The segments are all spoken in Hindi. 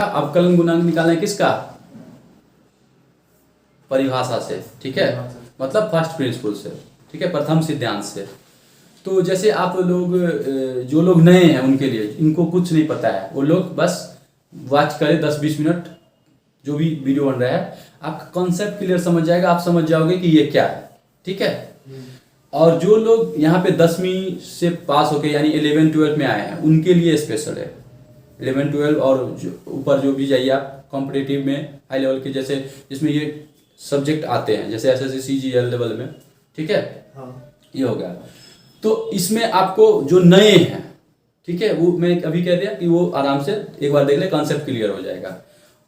अवकलन गुणांक निकालना है किसका? परिभाषा से, ठीक है, मतलब फर्स्ट प्रिंसिपल से, ठीक है, प्रथम सिद्धांत से। तो जैसे आप लोग जो लोग नए हैं उनके लिए, इनको कुछ नहीं पता है, वो लोग बस वॉच करें 10-20 मिनट जो भी वीडियो बन रहा है, आपका कॉन्सेप्ट क्लियर समझ जाएगा, आप समझ जाओगे कि ये क्या है, ठीक है। और जो लोग यहाँ पे 10वीं से पास होके यानी 11-12 में आए हैं उनके लिए स्पेशल है। 11-12 और ऊपर जो भी जाइए आप कॉम्पिटिटिव में, हाई लेवल के, जैसे जिसमें ये सब्जेक्ट आते हैं, जैसे SSC CGL लेवल में, ठीक है। हाँ। ये हो गया। तो इसमें आपको जो नए हैं, ठीक है, वो मैं अभी कह दिया कि वो आराम से एक बार देख ले, कॉन्सेप्ट क्लियर हो जाएगा।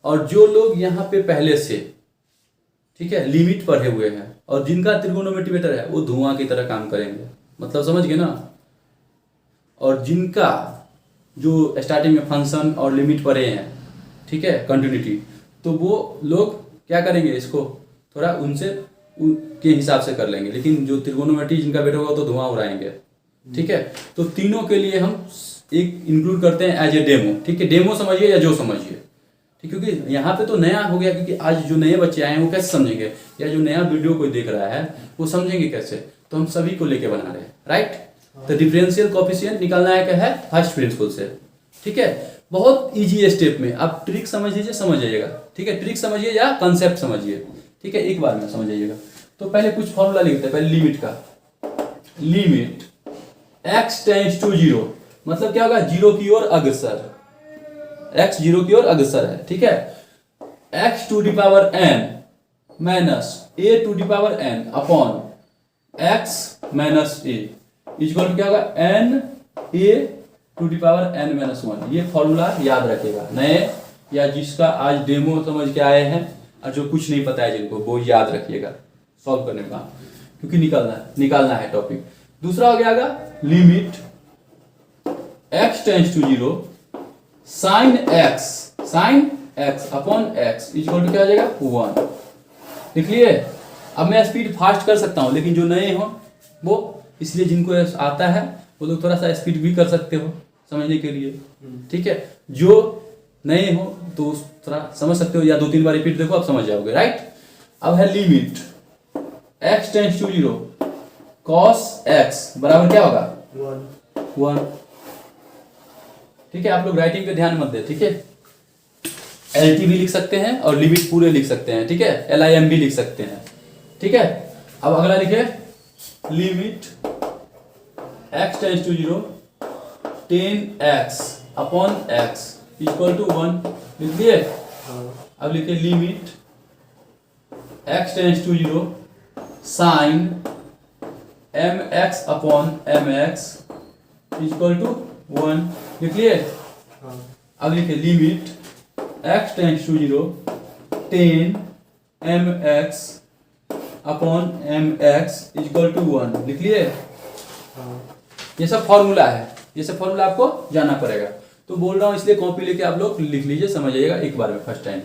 और जो लोग यहाँ पे पहले से, ठीक है, लिमिट पढ़े हुए हैं और जिनका त्रिगोनोमेट्री बेटर है, वो धुआं की तरह काम करेंगे, मतलब समझ गए ना। और जिनका जो स्टार्टिंग में फंक्शन और लिमिट पढ़े हैं, ठीक है, कंटिन्यूटी, तो वो लोग क्या करेंगे, इसको थोड़ा उनसे के हिसाब से कर लेंगे। लेकिन जो त्रिगोनोमेट्री जिनका बेटर होगा तो धुआं उड़ाएंगे, ठीक है। तो तीनों के लिए हम एक इंक्लूड करते हैं एज ए डेमो, ठीक है। डेमो समझिए या जो समझिए, ठीक, क्योंकि यहाँ पे तो नया हो गया, क्योंकि आज जो नए बच्चे आए हैं वो कैसे समझेंगे, या जो नया वीडियो कोई देख रहा है वो समझेंगे कैसे। तो हम सभी को लेके बना रहे हैं, राइट। तो डिफरेंशियल कोएफिशिएंट निकालना है क्या है, फर्स्ट प्रिंसिपल से, ठीक है। बहुत इजी स्टेप में आप ट्रिक समझ लीजिए, समझ जाइएगा, ठीक है। ट्रिक समझिए या कंसेप्ट समझिए, ठीक है, एक बार में समझ जाइएगा। तो पहले कुछ फॉर्मूला लिखते हैं, पहले लिमिट का। लिमिट x टेंड्स टू 0, मतलब क्या होगा, 0 की ओर अग्रसर, x 0 की ओर अग्रसर है, ठीक है। x to the power n minus a to the power n upon x minus a equal to क्या होगा, n a to the power n minus 1। ये फॉर्मूला याद रखेगा, नए या जिसका आज डेमो समझ के आए हैं और जो कुछ नहीं पता है जिनको, वो याद रखिएगा सॉल्व करने का, क्योंकि निकालना है टॉपिक। दूसरा हो गया limit x tends to 0 sine x upon x equal to क्या हो जाएगा, 1। लिख लिए। अब मैं स्पीड फास्ट कर सकता हूं, लेकिन जो नए हो वो, इसलिए जिनको आता है वो लोग थोड़ा सा स्पीड भी कर सकते हो समझने के लिए, ठीक है। जो नए हो तो थोड़ा समझ सकते हो, या 2-3 बार रिपीट देखो, आप समझ जाओगे, राइट। अब है limit x tends to 0 cos x बराबर क्या होगा, 1। ठीक है, आप लोग राइटिंग पे ध्यान मत दे, ठीक है। LT भी लिख सकते हैं और लिमिट पूरे लिख सकते हैं, ठीक है। LIM भी लिख सकते हैं, ठीक है। अब अगला लिखे limit x tends to 0 10x upon x equal to 1। लिख दिए। अब लिखे limit x tends to 0 sine mx upon mx equal to 1। लिख लिए। अब लिखे limit x tends to 0 10 mx upon mx equal to 1। लिख लिए। ये सब फॉर्मूला है, ये सब फॉर्मूला आपको जानना पड़ेगा। तो बोल रहा हूं इसलिए कॉपी लेके आप लोग लिख लीजिए, समझ जाइएगा एक बार में फर्स्ट टाइम।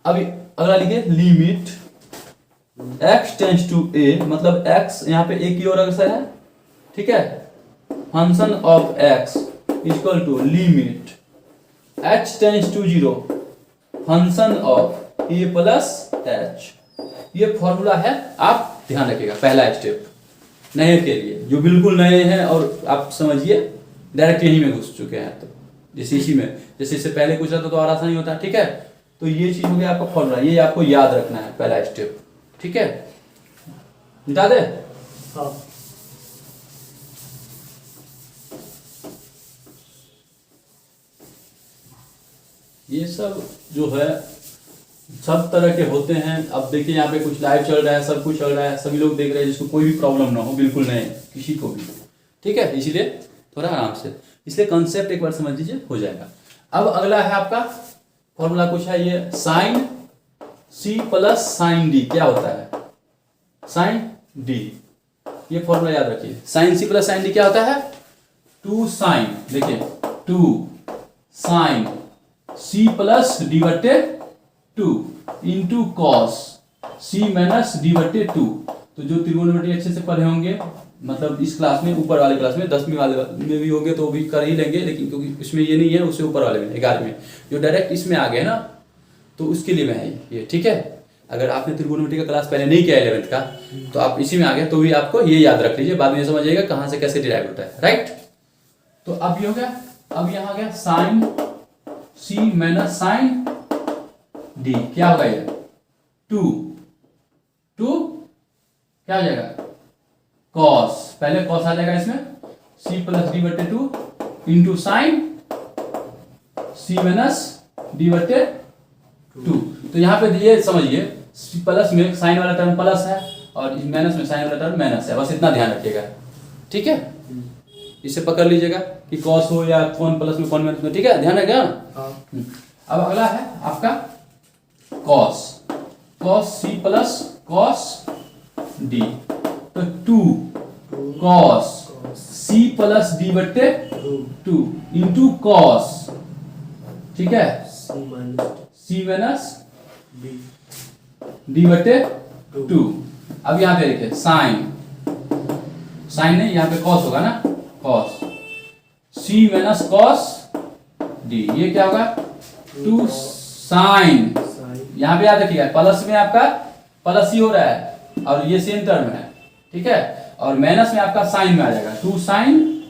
अभी अगला लिखिए limit x tends to a, मतलब x यहाँ पे a की ओर अग्रसर है, ठीक है। Function of x equal to limit h tends to 0 function of a plus h। ये फॉर्मूला है, आप ध्यान रखिएगा, पहला स्टेप नए के लिए, जो बिल्कुल नए हैं और आप समझिए डायरेक्ट यहीं में घुस चुके हैं। तो जैसे इसी में, जैसे इससे पहले कुछ रहता तो और आसानी होता है, ठीक है। तो ये चीज हो गया आपका फॉर्मूला, ये आपको याद रखना है पहला स्टेप, ठीक है। मिटा दे। हाँ। ये सब जो है सब तरह के होते हैं। अब देखिए यहाँ पे कुछ लाइव चल रहा है, सब कुछ चल रहा है, सभी लोग देख रहे हैं, जिसको कोई भी प्रॉब्लम ना हो, बिल्कुल नहीं किसी को भी, ठीक है। इसीलिए थोड़ा आराम से, इसलिए कॉन्सेप्ट एक बार समझ लीजिए, हो जाएगा। अब अगला है आपका फॉर्मूला कुछ है, ये sine C plus sine D क्या होता है, साइन D। ये फॉर्मूला याद रखिए, sine C plus sine D क्या होता है, 2 साइन, देखिए 2 साइन C प्लस D बटे 2 into cos C minus D बटे 2। तो जो त्रिकोणमिति अच्छे से पढ़े होंगे मतलब इस क्लास में, ऊपर वाले क्लास में 10वीं वाले में भी होंगे तो भी कर ही लेंगे, लेकिन क्योंकि इसमें ये नहीं है, उससे ऊपर वाले में 11वीं में जो डायरेक्ट इसमें आ गए ना, तो उसके लिए मैं है ये, ठीक है। अगर आपने त्रिकोणमिति का क्लास पहले नहीं किया 11th का, तो आप इसी में आ गए तो भी आपको ये याद रख लीजिए, बाद में समझ आइएगा कहाँ से कैसे डिराइव होता है, राइट। तो अब ये हो गया, अब यहाँ आ गया साइन सी माइनस साइन डी, क्या होगा ये 2 क्या हो जाएगा कॉस, पहले कॉस आ जाएगा इसमें, सी प्लस डी बटे 2 इंटू साइन सी माइनस डी बटे 2। तो यहाँ पे ये समझिए प्लस में साइन वाला टर्म प्लस है और माइनस में साइन वाला टर्म माइनस है, बस इतना ध्यान रखिएगा, ठीक है। इसे पकड़ लीजिएगा कि कॉस हो या कौन प्लस में कौन माइनस में, ठीक है, ध्यान रखिएगा। अब अगला है आपका cos, cos C plus cos D, तो 2 कॉस सी प्लस डी बटे 2 इंटू कॉस, ठीक है, सी माइनस डी बटे 2। अब यहाँ पे देखिए साइन, साइन नहीं, यहाँ पे कॉस होगा ना, कॉस सी माइनस कॉस डी, ये क्या होगा 2 साइन, यहाँ पे याद रखिएगा प्लस में आपका प्लस ही हो रहा है और ये सेम टर्म है, ठीक है, और माइनस में आपका साइन में आ जाएगा 2 साइन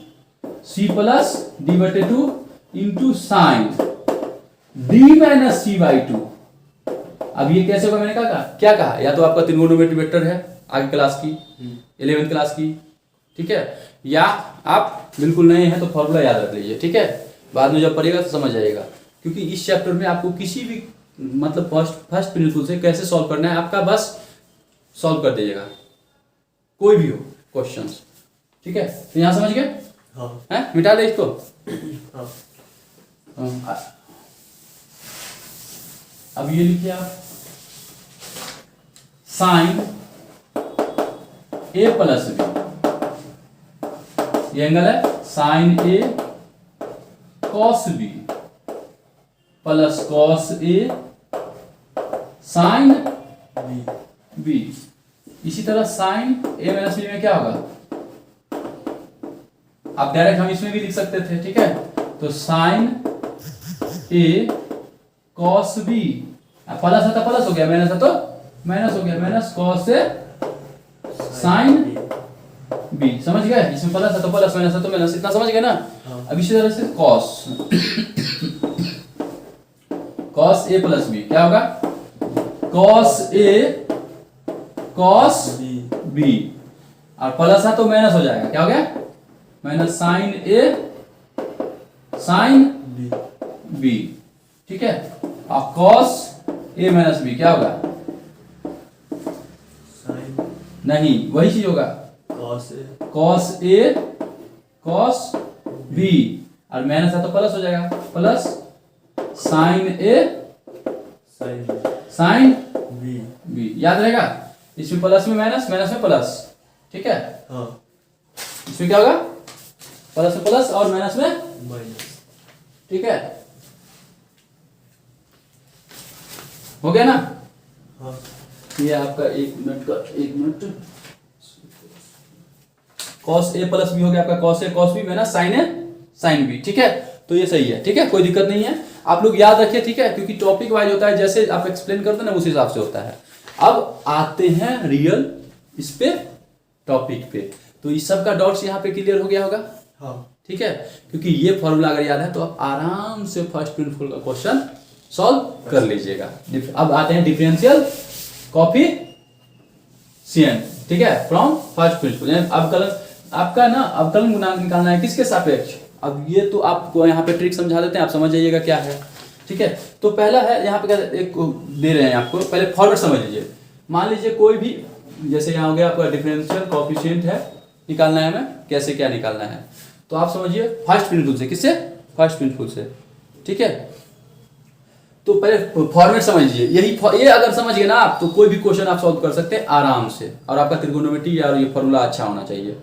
सी प्लस डी बटे 2 into sine D minus C by 2। अब ये कैसे होगा, मैंने कहा क्या कहा, या तो आपका त्रिकोणमिति वेक्टर है आगे क्लास की 11th क्लास की, ठीक है, या आप बिल्कुल नए हैं तो फॉर्मूला याद रख लीजिए, ठीक है, बाद में जब पढ़ेगा तो समझ आएगा, क्योंकि इस चैप्टर में आपको किसी भी मतलब फर्स्ट प्रिंसिपल से कैसे सॉल्व करना है आपका बस सॉल्व कर दीजिएगा, कोई भी हो क्वेश्चंस, ठीक है। तो यहाँ समझ गए, हाँ, मिटा दे इसको, हाँ। अब ये लिखिए आप साइन ए प्लस बी, ये एंगल है sign A cos B plus cos A sine B. इसी तरह साइन ए माइनस बी में क्या होगा, आप डायरेक्ट हम इसमें भी लिख सकते थे, ठीक है, तो साइन ए कॉस बी, प्लस है तो प्लस हो गया, माइनस है तो माइनस हो गया, minus cos A sine B, समझ गए, इसमें प्लस है तो प्लस, माइनस है तो माइनस, इतना समझ गए ना। अब इसी तरह से cos cos A plus B क्या होगा, कॉस ए कॉस बी, और प्लस है तो माइनस हो जाएगा, क्या हो गया माइनस साइन ए साइन बी, ठीक है, और कॉस ए माइनस बी क्या होगा, नहीं वही चीज होगा कॉस ए कॉस बी, और माइनस है तो प्लस हो जाएगा, प्लस साइन ए साइन बी, याद रहेगा, इसमें प्लस में माइनस, माइनस में प्लस, ठीक है, इसमें क्या होगा प्लस में प्लस और माइनस में माइनस, ठीक है, हो गया ना। ये आपका 1 minute cos A plus B हो गया आपका, cos A cos B minus sign A sine B, ठीक है, तो ये सही है, ठीक है, कोई दिक्कत नहीं है, आप लोग याद रखिए, ठीक है, क्योंकि टॉपिक वाइज होता है, जैसे आप एक्सप्लेन करते हैं ना उस हिसाब से होता है। अब आते हैं रियल इस पे टॉपिक पे, तो इस सब का डाउट्स यहाँ पे क्लियर हो गया होगा, ठीक है, क्योंकि ये फॉर्मूला अगर याद है तो आप आराम से फर्स्ट प्रिंसिपल का क्वेश्चन सॉल्व कर लीजिएगा। अब आते हैं डिफरेंशियल कोएफिशिएंट, ठीक है, फ्रॉम फर्स्ट प्रिंसिपल। अवकलन आपका ना, अवकलन गुणांक निकालना है किसके सापेक्ष, अब ये तो आपको यहाँ पे ट्रिक समझा देते हैं, आप समझ जाइएगा क्या है, ठीक है। तो पहला है यहाँ पे एक दे रहे हैं आपको, पहले फॉर्मूला समझ लीजिए। मान लीजिए कोई भी, जैसे यहाँ हो गया आपका डिफरेंशियल कोएफिशिएंट है, निकालना है हमें, कैसे क्या निकालना है, तो आप समझिए फर्स्ट प्रिंसिपल से, किससे, फर्स्ट प्रिंसिपल से, ठीक है। तो पहले फॉर्मेट समझ लीजिए, ये अगर समझ गए ना आप तो कोई भी क्वेश्चन आप सॉल्व कर सकते हैं आराम से, और आपका त्रिकोणमिति या ये फॉर्मूला अच्छा होना चाहिए,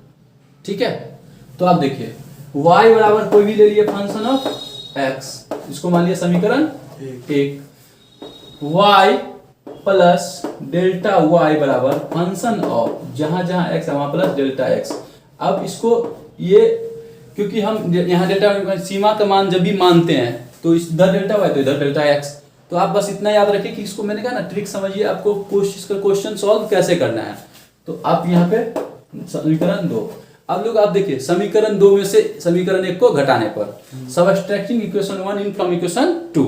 ठीक है। तो आप देखिए y बराबर कोई भी ले लिए फंक्शन ऑफ x, इसको मान लिया समीकरण 1, y प्लस डेल्टा y बराबर फंक्शन ऑफ, जहां जहां x है वहां प्लस डेल्टा x, अब इसको ये, क्योंकि हम यहाँ डेल्टा सीमा का मान जब भी मानते हैं तो इधर डेल्टा वाई तो इधर डेल्टा एक्स, तो आप बस इतना याद रखिए कि इसको मैंने कहा ना ट्रिक समझिए, आपको इसका क्वेश्चन सॉल्व कैसे करना है। तो आप यहाँ पे समीकरण 2, अब लोग आप देखिए समीकरण 2 में से समीकरण 1 को घटाने पर, subtracting equation 1 in from equation 2,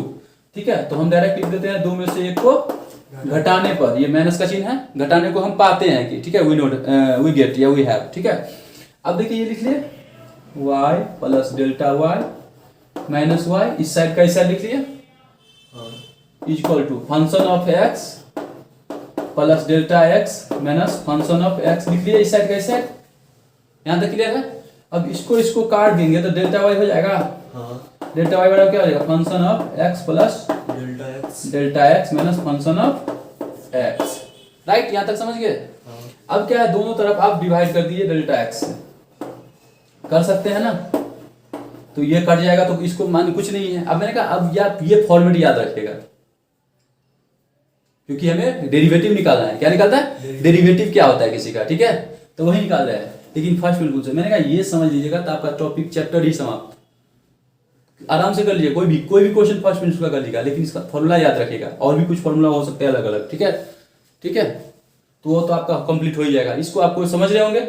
ठीक है, तो हम डायरेक्ट लिख देते हैं 2 में से 1 को घटाने पर, ये माइनस का चिन्ह है, घटाने को हम पाते हैं कि ठीक है, वी नोट वी गेट या वी हैव, ठीक है। अब देखिए ये लिख लिए y plus delta y minus y, इस साइड का इस साइड लिख लिए equal to function of x plus delta x minus function of x, लिख लिए इस साइड का इस साइड, यहाँ तक क्लियर है। अब इसको काट देंगे तो डेल्टा वाई हो जाएगा, डेल्टा वाई बराबर क्या हो जाएगा, function of x plus delta x minus function of x, right, यहाँ तक समझ गए। अब क्या है, दोनों तरफ आप डिवाइड कर दिए डेल्टा x से, कर सकते हैं ना, तो ये कट जाएगा तो इसको मान कुछ नहीं है। अब मैंने कहा अब आप ये फॉर्मेट याद रखिएगा, क्योंकि हमें डेरिवेटिव निकालना है। क्या निकालना है, डेरिवेटिव क्या होता है किसी का, ठीक है, तो वही निकाल रहा है। लेकिन फर्स्ट बिल्कुल से मैंने कहा ये समझ लीजिएगा तो आपका टॉपिक चैप्टर ही समाप्त, आराम से कर लीजिए, कोई भी क्वेश्चन फर्स्ट मिनट का कर लीजिएगा, लेकिन इसका फॉर्मूला याद रखिएगा, और भी कुछ फॉर्मूला हो सकते हैं अलग अलग, ठीक है, ठीक है, तो वो तो आपका कंप्लीट हो ही जाएगा। इसको आपको समझ रहे होंगे।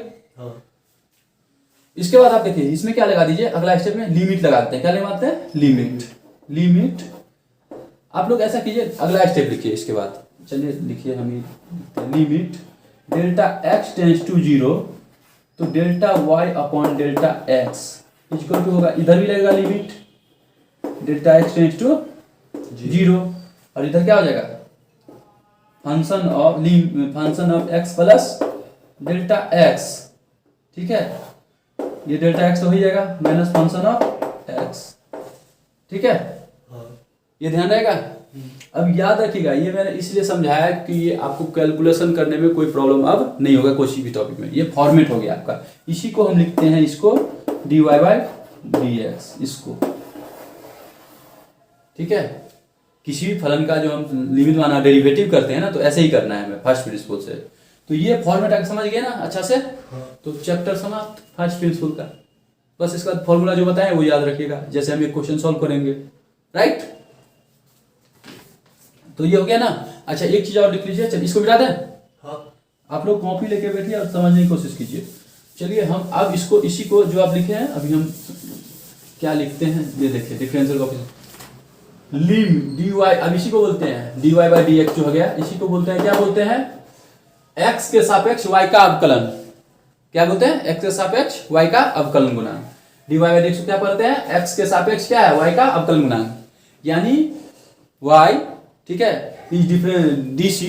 इसके बाद आप देखिए इसमें क्या लगा दीजिए, अगला स्टेप में लिमिट लगाते हैं। क्या लगाते हैं, लिमिट। आप लोग ऐसा कीजिए, अगला स्टेप लिखिए इसके बाद, चलिए लिखिए हम limit delta x tends to 0, तो delta y upon delta x equal to होगा, इधर भी लगेगा limit delta x tends to 0, और इधर क्या हो जाएगा, function of x plus delta x, ठीक है, ये डेल्टा x तो हो जाएगा माइनस फंक्शन ऑफ x, ठीक है, ये ध्यान रहेगा। अब याद रखिएगा, ये मैंने इसलिए समझाया कि ये आपको कैलकुलेशन करने में कोई प्रॉब्लम अब नहीं होगा कोई भी टॉपिक में, ये फॉर्मेट हो गया आपका। इसी को हम लिखते हैं, इसको dy बाई dx, इसको, ठीक है, किसी भी फलन का जो हम लिमिट माना डेरिवेटिव करते हैं ना, तो ऐसे ही करना है हमें फर्स्ट प्रिंसिपल से। तो ये फॉर्मेट आगे समझ गए ना अच्छा से, तो चैप्टर समाप्त फर्स्ट प्रिंसिपल का। बस इसका फॉर्मूला जो बताएं वो याद रखिएगा, जैसे हम एक क्वेश्चन सॉल्व करेंगे, राइट। तो ये हो गया ना। अच्छा एक चीज और लिख लीजिए, चलिए इसको मिटा दें। आप लोग कॉपी लेके बैठिए और समझने की कोशिश कीजिए। चलिए हम अब इसको, इसी को जो आप लिखे हैं अभी हम क्या लिखते हैं, ये देखिए डिफरेंशियल कोएफिशिएंट लिम dy, अब इसी को बोलते हैं dy बाई dx जो हो गया, इसी को बोलते हैं, क्या बोलते हैं, x के सापेक्ष y का अवकलन। क्या बोलते हैं, x के सापेक्ष y का अवकलन गुणांक। dy बाई dx को क्या पढ़ते हैं, x के सापेक्ष क्या है, y का अवकलन गुणांक, यानी y, ठीक है, is dc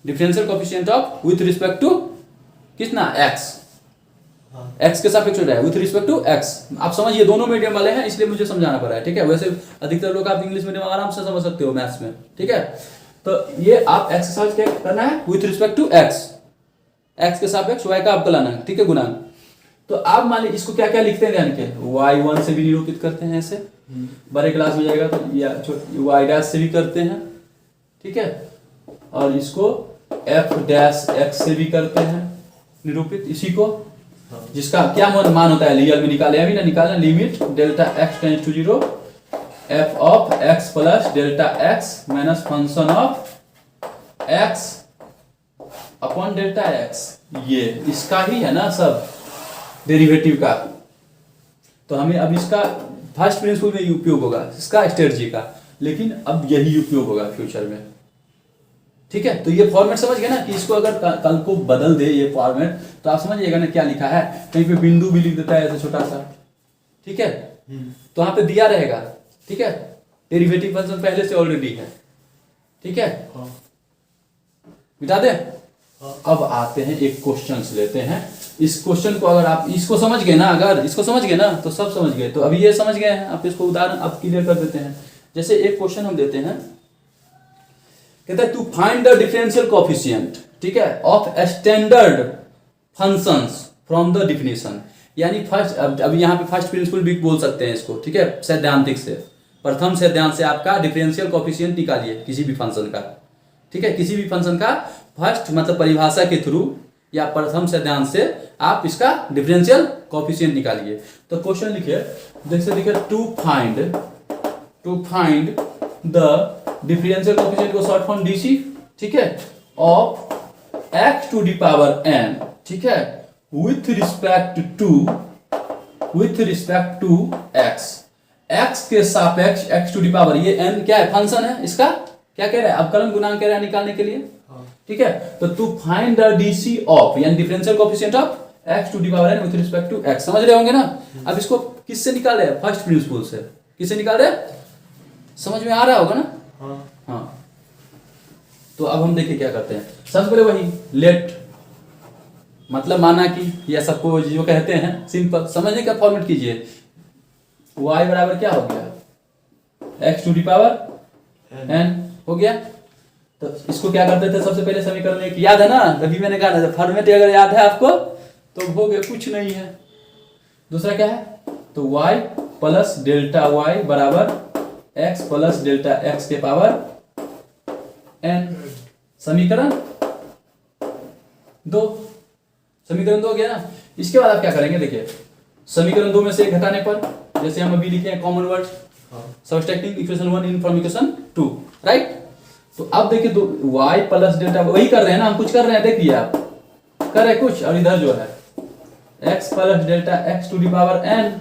differential coefficient of with respect to कितना, x, x के सापेक्ष हो रहा है विथ रिस्पेक्ट टू x। आप समझिए दोनों मीडियम वाले हैं इसलिए मुझे समझाना पड़ रहा है, ठीक है, वैसे अधिकतर लोग आप इंग्लिश मीडियम आराम से समझ सकते हो मैथ्स में, ठीक है। तो ये आप x के साथ क्या करना है, विथ रिस्पेक्ट टू x के सापेक्ष y का अवकलन, ठीक है, गुणांक। तो आप मान लीजिए इसको क्या क्या लिखते हैं, यानी कि y1 से भी निरूपित करते हैं ऐसे, बड़े क्लास में जाएगा तो या y डैश से भी करते हैं, ठीक है, और इसको f डैश x से भी करते हैं निरूपित, इसी को जिसका क्या मान होता है, रियल में निकाले अभी ना, निकालना limit delta x tends to 0 f of x plus delta x minus function of x upon delta x, ये इसका ही है ना सब डेरिवेटिव का। तो हमें अब इसका फर्स्ट प्रिंसिपल में उपयोग होगा, इसका स्ट्रेटजी का, लेकिन अब यही उपयोग होगा फ्यूचर में, ठीक है। तो ये फॉर्मेट समझ गए ना, कि इसको अगर कल को बदल दे ये फॉर्मेट तो आप समझिएगा ना क्या लिखा है, कहीं पे बिंदु भी लिख देता है ऐसे छोटा सा, ठीक है, तो वहां पे दिया रहेगा, ठीक है, डेरिवेटिव फंक्शन पहले से ऑलरेडी है, ठीक है, मिटा दे। अब आते हैं एक क्वेश्चन लेते हैं। इस क्वेश्चन को अगर आप इसको समझ गए ना, अगर इसको समझ गए ना तो सब समझ गए। तो अभी ये समझ गए हैं, आप इसको उदाहरण अब क्लियर कर देते हैं। जैसे एक क्वेश्चन हम देते हैं, कहता है to find the differential coefficient, ठीक है, of standard functions from the definition, यानी फर्स्ट, अब यहाँ पे फर्स्ट प्रिंसिपल भी बोल सकते हैं इसको, ठीक है, सैद्धांतिक से, प्रथम सिद्धांत से आपका डिफरेंशियल कोएफिशिएंट निकालिए किसी भी फंक्शन का, ठीक है, किसी भी फंक्शन का फर्स्ट मतलब परिभाषा के थ्रू या प्रथम सिद्धांत से आप इसका डिफरेंशियल कोएफिशिएंट निकालिए। तो क्वेश्चन लिखिए, जैसे देखिए to find the differential coefficient को शॉर्ट फॉर्म डीसी, ठीक है, of x to the power n, ठीक है, विथ रिस्पेक्ट टू x के सापेक्ष x टू द पावर, ये n क्या है, फंक्शन है, इसका क्या कह रहा है, अवकलन गुणांक कह रहा है निकालने के लिए, ठीक है। तो to find the DC of यानी differential coefficient of x to the power n with respect to x, समझ रहे होंगे ना। अब इसको किससे निकाल रहे हैं, फर्स्ट प्रिंसिपल से। किससे निकाल रहे हैं, समझ में आ रहा होगा ना। हाँ तो अब हम देखिए क्या करते हैं। सबसे पहले वही लेट, मतलब माना कि, या सबको जो कहते हैं सिंपल समझने का फॉर्मेट कीजिए। y बराबर क्या हो गया, x to the power n हो गया। तो इसको क्या करते थे, सबसे पहले समीकरण एक याद है ना, तभी मैंने कहा ना फॉर्मेट अगर याद है आपको तो हो गया, कुछ नहीं है। दूसरा क्या है, तो y प्लस डेल्टा y बराबर x प्लस डेल्टा x के पावर n, समीकरण 2 हो गया ना। इसके बाद आप क्या करेंगे, देखिए समीकरण 2 में से एक घटाने पर, जैसे हम अभी लिखे हैं common word, subtracting equation 1 in from equation 2, right. तो अब देखिए दो y प्लस डेल्टा, वही कर रहे हैं ना हम, कुछ कर रहे हैं, देखिए आप कर रहे कुछ, और इधर जो है x plus delta x to the power n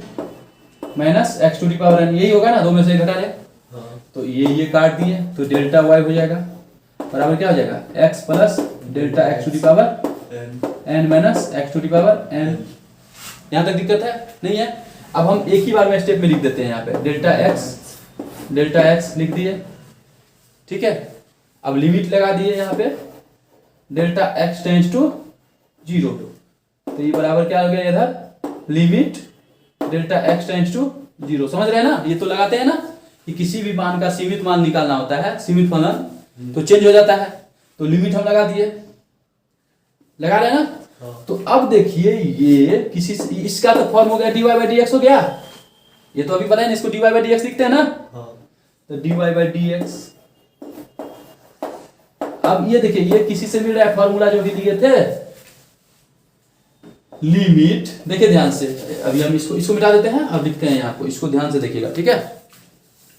minus x to the power n, यही होगा ना, 2 में से एक घटा ले। तो ये काट दिए तो डेल्टा y हो जाएगा बराबर क्या हो जाएगा, x plus delta x to the power n minus x to the power n। यहाँ तक दिक्कत है नहीं है। अब हम एक ही बार में स्टेप में लिख देते हैं, यहाँ पे डेल्टा x लिख दिए, ठीक है। अब लिमिट लगा दिए यहाँ पे, डेल्टा x टेंड्स टू 0, तो ये बराबर क्या हो गया, इधर limit delta x tends to 0, समझ रहे हैं ना। ये तो लगाते हैं ना कि किसी भी मान का सीमित मान निकालना होता है, सीमित फलन तो चेंज हो जाता है, तो लिमिट हम लगा दिए, लगा रहे हैं ना। तो अब देखिए ये किसी इसका तो फॉर्म हो गया dy बाई dx हो गया, ये तो अभी पता है ना, इसको dy बाई dx लिखते हैं ना। तो dy बाई dx, अब ये देखिए ये किसी से मिल रहा है, फॉर्मूला जो भी दिए थे, लिमिट, देखिए ध्यान से, अभी हम इसको मिटा देते हैं, अब लिखते हैं यहाँ को, इसको ध्यान से देखिएगा, ठीक है,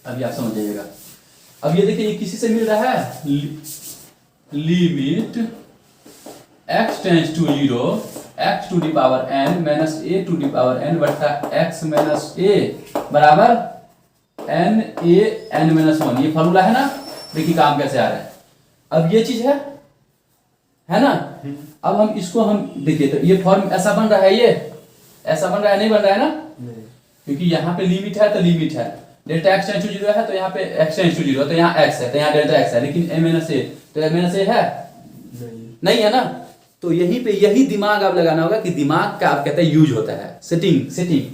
अभी आप समझ जाइएगा। अब ये देखिए ये किसी से मिल रहा है, limit x tends to 0 x to the power n minus a to the power n बटा x माइनस a बराबर n a n माइनस 1, ये फॉर्मूला है ना। देखिए काम कैसे आ रहा है, अब ये चीज है ना। अब हम इसको हम देखिए, तो ये फॉर्म ऐसा बन रहा है, ये ऐसा बन रहा है, नहीं बन रहा है ना, क्योंकि यहाँ पे लिमिट है, तो लिमिट है डेल्टा x टेंड्स टू 0 है, तो यहाँ पे x टेंड्स टू 0, तो यहाँ x है, तो यहाँ डेल्टा x है, लेकिन a माइनस a, तो a माइनस a है नहीं है ना। तो यहीं पे यही दिमाग आप लगाना होगा कि दिमाग का आप कहते हैं यूज होता है, सेटिंग।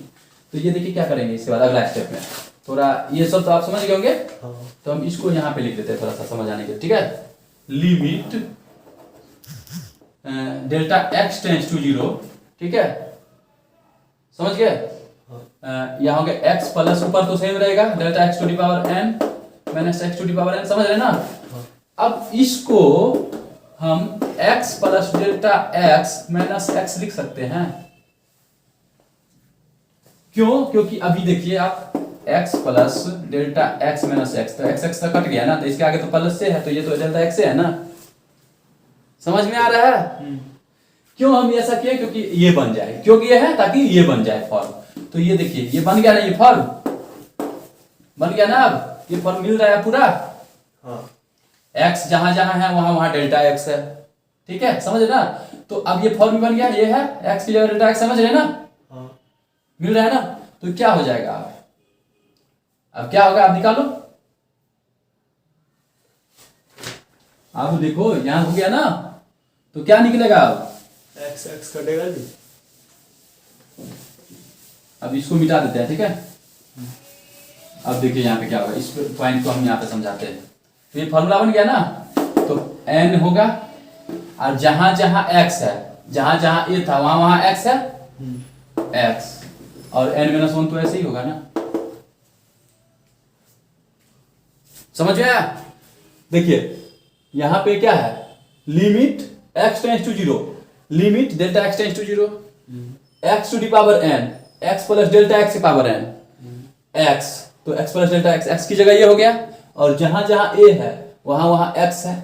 तो ये देखिए क्या करेंगे इसके बाद अगला स्टेप में, थोड़ा ये सब तो आप समझ गए होंगे। तो हम इसको यहाँ पे लिख देते हैं थोड़ा सा समझ आने के लिए, ठीक है। Limit delta x tends to 0, ठीक है, समझ गए। यहाँ हो गया x प्लस, ऊपर तो सेम रहेगा, delta x to the power n minus x to the power n, समझ रहे ना। अब इसको हम x plus delta x minus x लिख सकते हैं, क्यों, क्योंकि अभी देखिए आप x plus delta x minus x, तो x तो कट गया ना, तो इसके आगे तो प्लस से है, तो ये तो डेल्टा x से है ना, समझ में आ रहा है। क्यों हम ऐसा किए, क्योंकि ये बन जाए, क्योंकि ये है ताकि ये बन जाए फॉर्म। तो ये देखिए ये बन गया ना, ये फॉर्म बन गया ना, अब ये फॉर्म मिल रहा है पूरा। x जहां जहां है वहां वहां डेल्टा x है, ठीक है, समझ रहे ना। तो अब ये फॉर्म बन गया, ये है x की जगह डेल्टा x, समझ रहे ना, मिल रहा है ना। तो क्या हो जाएगा, अब क्या होगा, आप निकालो, आप देखो यहां हो गया ना, तो क्या निकलेगा, अब x कटेगा जी। अब इसको मिटा देते हैं, ठीक है। अब देखिए यहाँ पे क्या होगा, इस पॉइंट को हम यहाँ पे समझाते हैं। तो ये फॉर्मूला बन गया ना, तो n होगा, और जहां जहां x है, जहां जहां a था वहां वहां x है, x, और n माइनस 1 तो ऐसे ही होगा ना, समझ गया। देखिए यहाँ पे क्या है, limit x tends to 0 limit delta x tends to 0 x to the power N, x plus delta x की पावर एन, एक्स तो x plus delta x, x की जगह ये हो गया, और जहां जहां ए है वहां वहां एक्स है।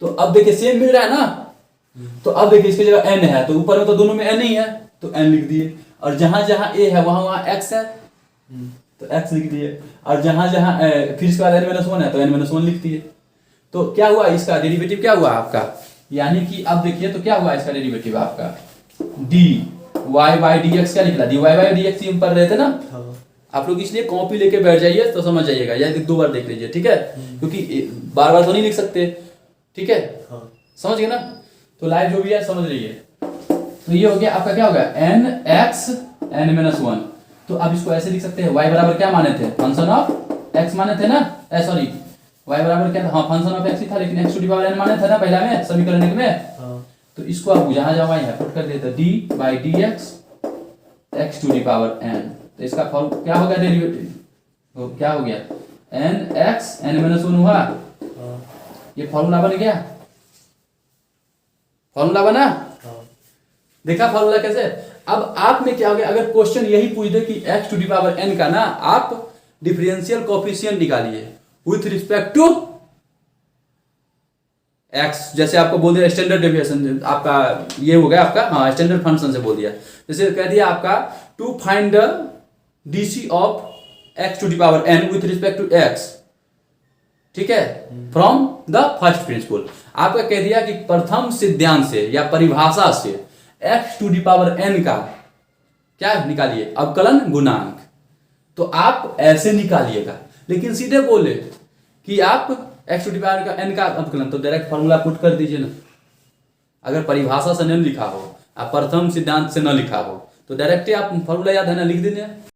तो अब देखिए सेम मिल रहा है ना, तो अब देखिए इसकी जगह एन है, तो ऊपर में तो दोनों में एन ही है, तो एन लिख दिए, और जहां जहां ए है वहां वहां एक्स है, तो एक्स लिख दिए, और जहां जहां फिर इसके बाद n-1 है तो n-1 लिख दिए। तो क्या हुआ, इसका डेरिवेटिव क्या हुआ आपका, यानी कि अब देखिए तो क्या हुआ इसका डेरिवेटिव आपका d y by d x, क्या निकला d y by d x, पढ़ रहे थे ना आप लोग, इसलिए कॉपी लेके बैठ जाइए तो समझ जाइएगा, या 2 बार देख लीजिए, ठीक है, क्योंकि बार बार तो नहीं लिख सकते, ठीक है, समझ गए ना। तो लाइव जो भी है समझ लीजिए। तो ये हो गया आपका, क्या हो गया एन एक्स n-1। तो अब इसको ऐसे लिख सकते हैं, y बराबर क्या माने थे, फंक्शन ऑफ x माने थे ना, सॉरी y बराबर क्या था, हाँ फंक्शन ऑफ x ही था, लेकिन x to the power n माने थे ना पहला में समीकरण एक में। तो इसको आप जहां जहां y है पुट कर देते d by d x to the power n। तो इसका फॉर्म क्या हो गया, डेरिवेटिव क्या हो गया n x n-1 हुआ, ये फॉर्मूला बन गया, फॉर्मूला बना, देखा फॉर्मूला कैसे। अब आप में क्या हो गया, अगर क्वेश्चन यही पूछ दे कि x to the power n का ना आप डिफरेंशियल कोएफिशिएंट निकालिए विथ रिस्पेक्ट टू x, जैसे आपको बोल दिया स्टैंडर्ड डेविएशन आपका ये हो गया आपका, हाँ स्टैंडर्ड फंक्शन से बोल दिया, जैसे कह दिया आपका to find the DC of x to the power n with respect to x, ठीक है, फ्रॉम द फर्स्ट प्रिंसिपल। आपका कह दिया कि प्रथम सिद्धांत से या परिभाषा से x to the power n का क्या निकालिए, अवकलन गुणांक। तो आप ऐसे निकालिएगा, लेकिन सीधे बोले कि आप x टू दी पावर का n का अवकलन, तो डायरेक्ट फॉर्मूला पुट कर दीजिए ना। अगर परिभाषा से नहीं लिखा हो, आप प्रथम सिद्धांत से न लिखा हो, तो डायरेक्ट आप फॉर्मूला याद है ना, लिख दीजिए।